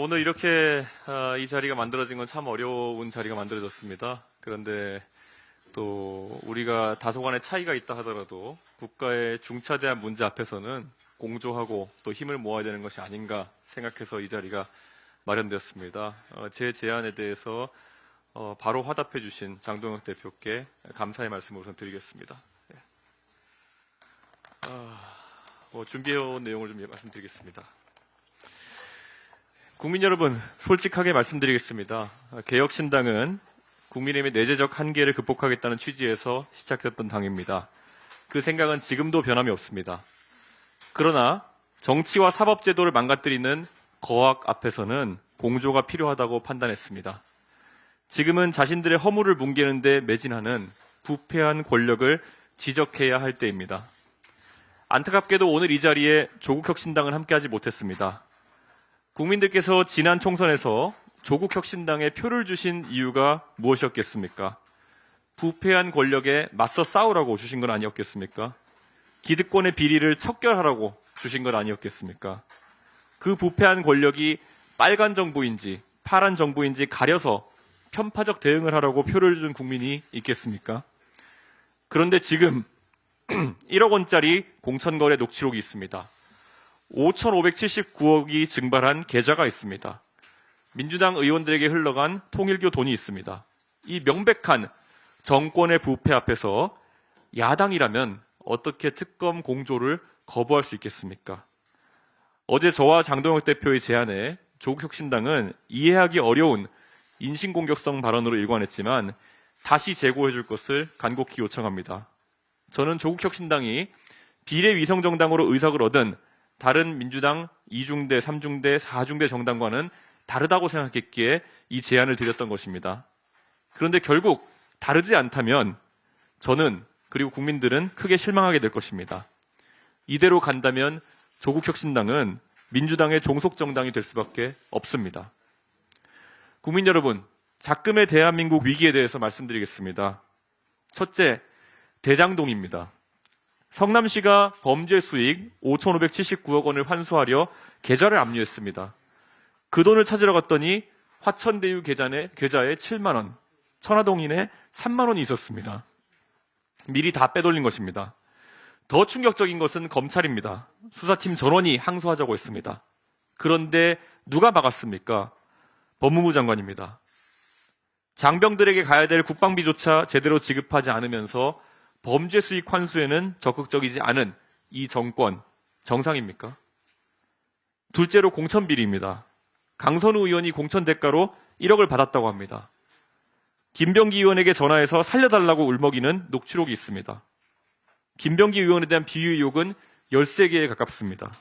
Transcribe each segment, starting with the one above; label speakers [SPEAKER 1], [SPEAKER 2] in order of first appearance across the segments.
[SPEAKER 1] 오늘 이렇게 이 자리가 만들어진 건 참 어려운 자리가 만들어졌습니다. 그런데 또 우리가 다소간의 차이가 있다 하더라도 국가의 중차대한 문제 앞에서는 공조하고 또 힘을 모아야 되는 것이 아닌가 생각해서 이 자리가 마련되었습니다. 제 제안에 대해서 바로 화답해 주신 장동혁 대표께 감사의 말씀을 우선 드리겠습니다. 준비해온 내용을 좀 말씀드리겠습니다. 국민 여러분, 솔직하게 말씀드리겠습니다. 개혁신당은 국민의힘의 내재적 한계를 극복하겠다는 취지에서 시작됐던 당입니다. 그 생각은 지금도 변함이 없습니다. 그러나 정치와 사법제도를 망가뜨리는 거악 앞에서는 공조가 필요하다고 판단했습니다. 지금은 자신들의 허물을 뭉개는 데 매진하는 부패한 권력을 지적해야 할 때입니다. 안타깝게도 오늘 이 자리에 조국혁신당은 함께하지 못했습니다. 국민들께서 지난 총선에서 조국혁신당에 표를 주신 이유가 무엇이었겠습니까? 부패한 권력에 맞서 싸우라고 주신 건 아니었겠습니까? 기득권의 비리를 척결하라고 주신 건 아니었겠습니까? 그 부패한 권력이 빨간 정부인지 파란 정부인지 가려서 편파적 대응을 하라고 표를 준 국민이 있겠습니까? 그런데 지금 1억 원짜리 공천거래 녹취록이 있습니다. 5,579억이 증발한 계좌가 있습니다. 민주당 의원들에게 흘러간 통일교 돈이 있습니다. 이 명백한 정권의 부패 앞에서 야당이라면 어떻게 특검 공조를 거부할 수 있겠습니까? 어제 저와 장동혁 대표의 제안에 조국혁신당은 이해하기 어려운 인신공격성 발언으로 일관했지만 다시 재고해 줄 것을 간곡히 요청합니다. 저는 조국혁신당이 비례위성정당으로 의석을 얻은 다른 민주당 2중대, 3중대, 4중대 정당과는 다르다고 생각했기에 이 제안을 드렸던 것입니다. 그런데 결국 다르지 않다면 저는 그리고 국민들은 크게 실망하게 될 것입니다. 이대로 간다면 조국혁신당은 민주당의 종속정당이 될 수밖에 없습니다. 국민 여러분, 작금의 대한민국 위기에 대해서 말씀드리겠습니다. 첫째, 대장동입니다. 성남시가 범죄 수익 5,579억 원을 환수하려 계좌를 압류했습니다. 그 돈을 찾으러 갔더니 화천대유 계좌에 7만 원, 천화동인에 3만 원이 있었습니다. 미리 다 빼돌린 것입니다. 더 충격적인 것은 검찰입니다. 수사팀 전원이 항소하자고 했습니다. 그런데 누가 막았습니까? 법무부 장관입니다. 장병들에게 가야 될 국방비조차 제대로 지급하지 않으면서 범죄 수익 환수에는 적극적이지 않은 이 정권, 정상입니까? 둘째로 공천비리입니다. 강선우 의원이 공천 대가로 1억을 받았다고 합니다. 김병기 의원에게 전화해서 살려달라고 울먹이는 녹취록이 있습니다. 김병기 의원에 대한 비위 의혹은 13개에 가깝습니다.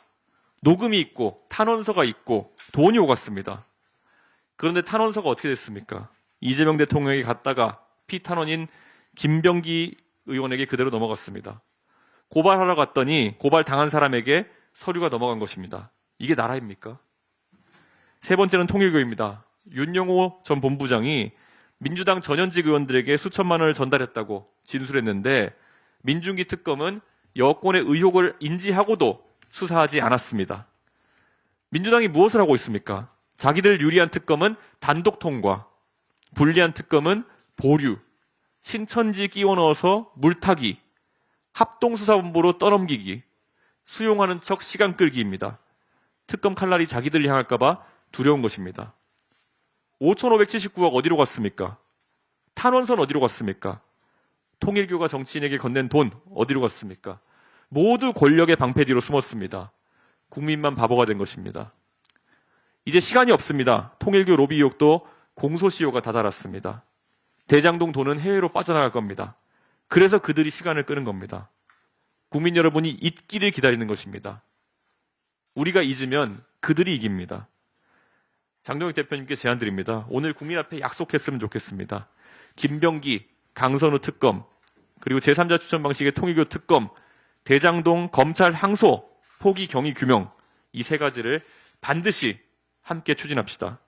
[SPEAKER 1] 녹음이 있고 탄원서가 있고 돈이 오갔습니다. 그런데 탄원서가 어떻게 됐습니까? 이재명 대통령에게 갔다가 피탄원인 김병기 의원에게 그대로 넘어갔습니다. 고발하러 갔더니 고발당한 사람에게 서류가 넘어간 것입니다. 이게 나라입니까? 세 번째는 통일교입니다. 윤영호 전 본부장이 민주당 전현직 의원들에게 수천만 원을 전달했다고 진술했는데 민중기 특검은 여권의 의혹을 인지하고도 수사하지 않았습니다. 민주당이 무엇을 하고 있습니까? 자기들 유리한 특검은 단독 통과, 불리한 특검은 보류, 신천지 끼워 넣어서 물타기, 합동수사본부로 떠넘기기, 수용하는 척 시간 끌기입니다. 특검 칼날이 자기들 향할까봐 두려운 것입니다. 5,579억 어디로 갔습니까? 탄원선 어디로 갔습니까? 통일교가 정치인에게 건넨 돈 어디로 갔습니까? 모두 권력의 방패 뒤로 숨었습니다. 국민만 바보가 된 것입니다. 이제 시간이 없습니다. 통일교 로비 의혹도 공소시효가 다다랐습니다. 대장동 돈은 해외로 빠져나갈 겁니다. 그래서 그들이 시간을 끄는 겁니다. 국민 여러분이 잊기를 기다리는 것입니다. 우리가 잊으면 그들이 이깁니다. 장동혁 대표님께 제안 드립니다. 오늘 국민 앞에 약속했으면 좋겠습니다. 김병기, 강선우 특검, 그리고 제3자 추천 방식의 통일교 특검, 대장동 검찰 항소, 포기 경위 규명, 이 세 가지를 반드시 함께 추진합시다.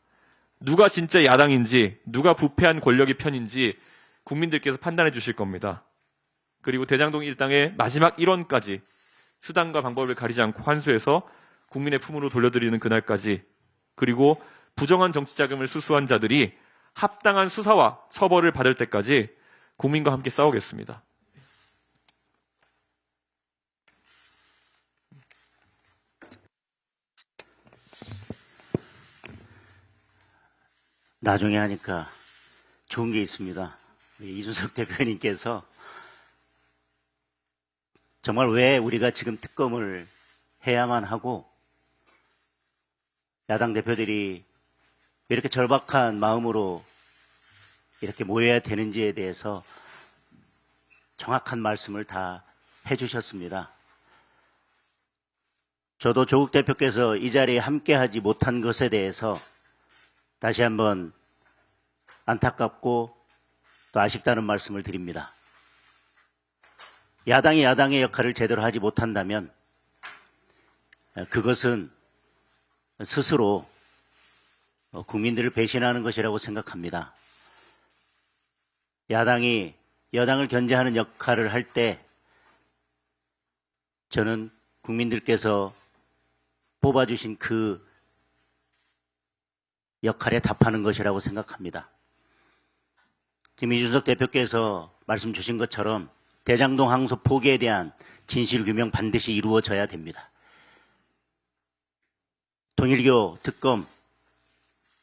[SPEAKER 1] 누가 진짜 야당인지, 누가 부패한 권력의 편인지 국민들께서 판단해 주실 겁니다. 그리고 대장동 일당의 마지막 1원까지 수단과 방법을 가리지 않고 환수해서 국민의 품으로 돌려드리는 그날까지, 그리고 부정한 정치 자금을 수수한 자들이 합당한 수사와 처벌을 받을 때까지 국민과 함께 싸우겠습니다.
[SPEAKER 2] 나중에 하니까 좋은 게 있습니다. 이준석 대표님께서 정말 왜 우리가 지금 특검을 해야만 하고 야당 대표들이 왜 이렇게 절박한 마음으로 이렇게 모여야 되는지에 대해서 정확한 말씀을 다 해주셨습니다. 저도 조국 대표께서 이 자리에 함께하지 못한 것에 대해서 다시 한번 안타깝고 또 아쉽다는 말씀을 드립니다. 야당이 야당의 역할을 제대로 하지 못한다면 그것은 스스로 국민들을 배신하는 것이라고 생각합니다. 야당이 여당을 견제하는 역할을 할 때 저는 국민들께서 뽑아주신 그 역할에 답하는 것이라고 생각합니다. 지금 이준석 대표께서 말씀 주신 것처럼 대장동 항소 포기에 대한 진실규명 반드시 이루어져야 됩니다. 통일교 특검,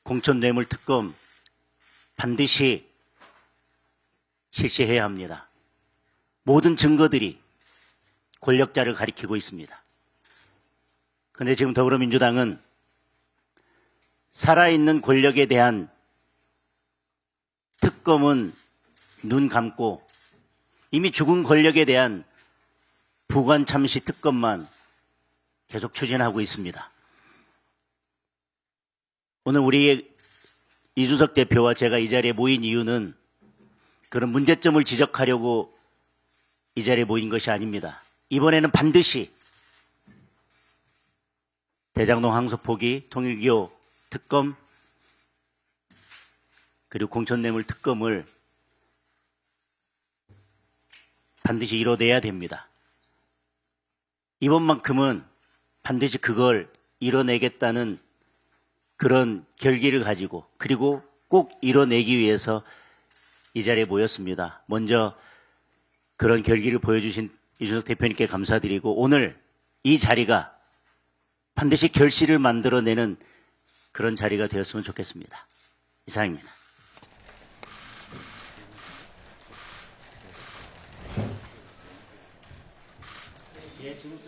[SPEAKER 2] 공천뇌물 특검 반드시 실시해야 합니다. 모든 증거들이 권력자를 가리키고 있습니다. 그런데 지금 더불어민주당은 살아있는 권력에 대한 특검은 눈 감고 이미 죽은 권력에 대한 부관 참시 특검만 계속 추진하고 있습니다. 오늘 우리 이준석 대표와 제가 이 자리에 모인 이유는 그런 문제점을 지적하려고 이 자리에 모인 것이 아닙니다. 이번에는 반드시 대장동 항소 포기, 통일교 특검, 그리고 공천뇌물 특검을 반드시 이뤄내야 됩니다. 이번만큼은 반드시 그걸 이뤄내겠다는 그런 결기를 가지고 그리고 꼭 이뤄내기 위해서 이 자리에 모였습니다. 먼저 그런 결기를 보여주신 이준석 대표님께 감사드리고 오늘 이 자리가 반드시 결실을 만들어내는 그런 자리가 되었으면 좋겠습니다. 이상입니다. 예, 지금